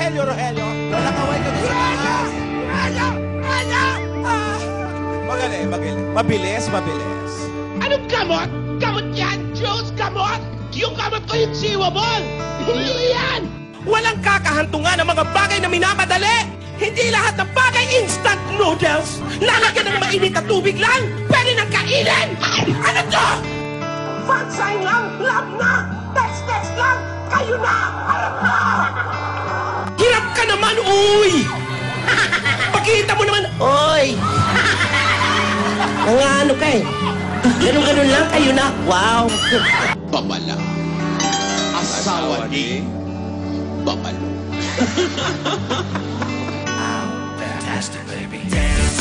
Rogelio, Rogelio. Walang away ka din sa taas. Magaling, magaling. Mabilis, mabilis. Anong gamot? Gamot yan, Jules! Gamot! Yung gamot ko yung chewable! Hindi yan! Walang kakahantungan ng mga bagay na minamadali! Hindi lahat ng bagay instant noodles! Lalagyan ng mainit na tubig lang! Pwede nang kainin! Ano to? Fansign lang! Love na! Text lang! Kayo na! Harap na! Hirap ka naman, uy! Pakita mo naman, oy! Ano ka eh? Ganun-ganun lang, kayo na. Wow! Babala. Asawa ni Babalo. Fantastic, baby. Dance.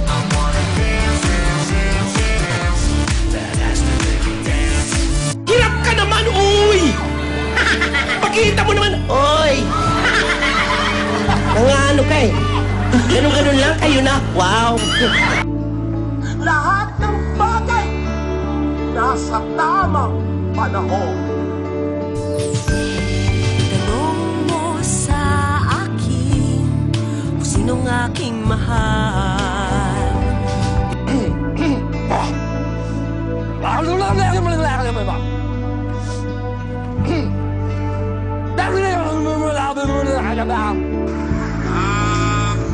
I wanna dance. Fantastic, baby. Dance. Hirap ka naman, uy! Pakita mo naman, oy! Ano ka eh? Ganun-ganun lang, kayo na. Wow! Lahat ng bagay nasa tamang panahon. Tanong mo sa akin kung sinong aking mahal.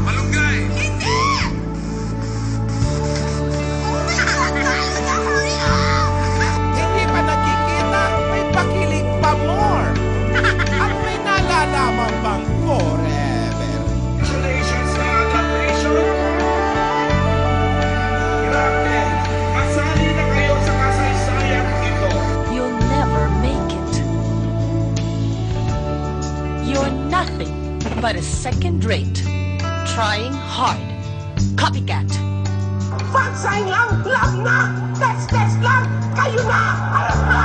Malunggay! Hindi pa nakikita, may pakiling pa more. Ang may nalalaman pang forever. Congratulations sa graduation! Grabe! Kasali na kayo sa kasaysayan ito. You'll never make it. You're nothing but a second-rate, trying hard, copycat. Fansign lang! Love na! Text lang! Kayo na! Harap na!